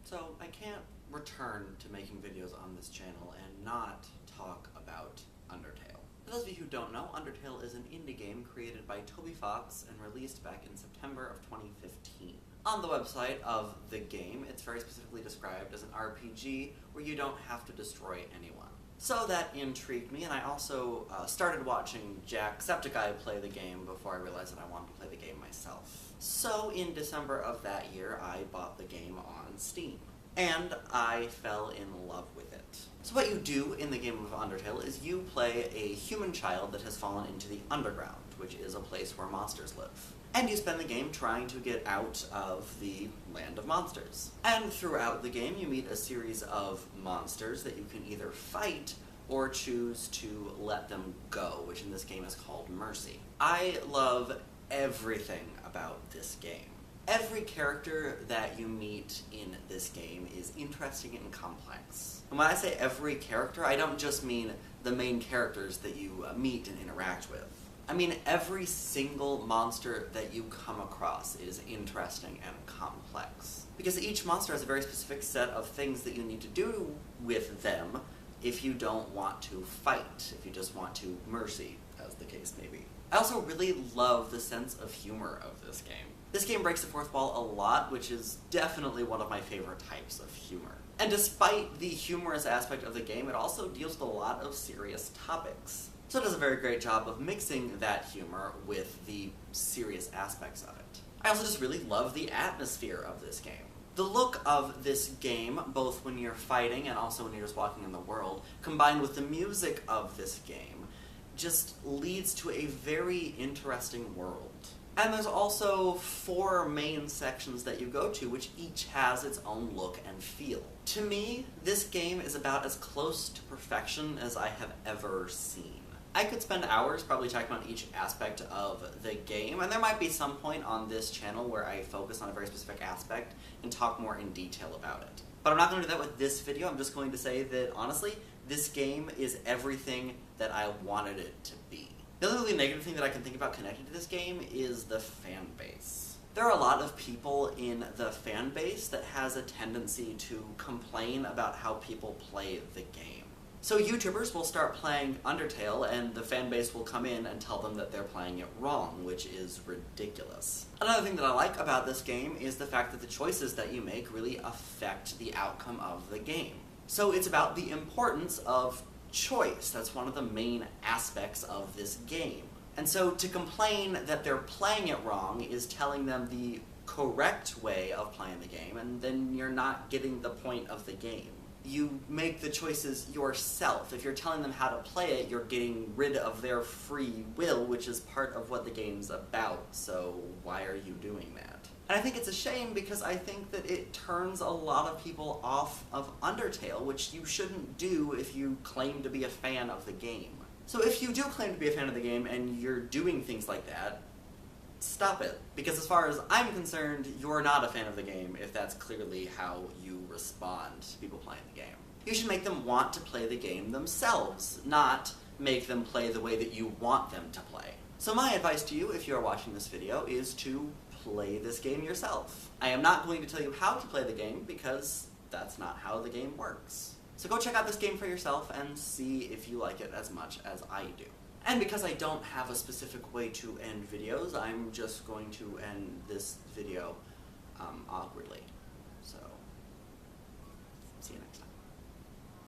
So I can't return to making videos on this channel and not talk about Undertale. For those of you who don't know, Undertale is an indie game created by Toby Fox and released back in September of 2015. On the website of the game, it's very specifically described as an RPG where you don't have to destroy anyone. So that intrigued me, and I also started watching Jacksepticeye play the game before I realized that I wanted to play the game myself. So in December of that year, I bought the game on Steam. And I fell in love with it. So what you do in the game of Undertale is you play a human child that has fallen into the underground, which is a place where monsters live. And you spend the game trying to get out of the land of monsters. And throughout the game you meet a series of monsters that you can either fight or choose to let them go, which in this game is called Mercy. I love everything about this game. Every character that you meet in this game is interesting and complex. And when I say every character, I don't just mean the main characters that you meet and interact with. I mean every single monster that you come across is interesting and complex. Because each monster has a very specific set of things that you need to do with them if you don't want to fight, if you just want to mercy, as the case may be. I also really love the sense of humor of this game. This game breaks the fourth wall a lot, which is definitely one of my favorite types of humor. And despite the humorous aspect of the game, it also deals with a lot of serious topics. So it does a very great job of mixing that humor with the serious aspects of it. I also just really love the atmosphere of this game. The look of this game, both when you're fighting and also when you're just walking in the world, combined with the music of this game, just leads to a very interesting world. And there's also 4 main sections that you go to, which each has its own look and feel. To me, this game is about as close to perfection as I have ever seen. I could spend hours probably talking about each aspect of the game, and there might be some point on this channel where I focus on a very specific aspect and talk more in detail about it. But I'm not going to do that with this video. I'm just going to say that, honestly, this game is everything that I wanted it to be. The only really negative thing that I can think about connected to this game is the fan base. There are a lot of people in the fan base that has a tendency to complain about how people play the game. So YouTubers will start playing Undertale and the fan base will come in and tell them that they're playing it wrong, which is ridiculous. Another thing that I like about this game is the fact that the choices that you make really affect the outcome of the game. So it's about the importance of choice. That's one of the main aspects of this game. And so to complain that they're playing it wrong is telling them the correct way of playing the game, and then you're not getting the point of the game. You make the choices yourself. If you're telling them how to play it, you're getting rid of their free will, which is part of what the game's about, so why are you doing that? And I think it's a shame because I think that it turns a lot of people off of Undertale, which you shouldn't do if you claim to be a fan of the game. So if you do claim to be a fan of the game and you're doing things like that, stop it. Because as far as I'm concerned, you're not a fan of the game if that's clearly how you respond to people playing the game. You should make them want to play the game themselves, not make them play the way that you want them to play. So my advice to you, if you're watching this video, is to play this game yourself. I am not going to tell you how to play the game because that's not how the game works. So go check out this game for yourself and see if you like it as much as I do. And because I don't have a specific way to end videos, I'm just going to end this video awkwardly. So, see you next time.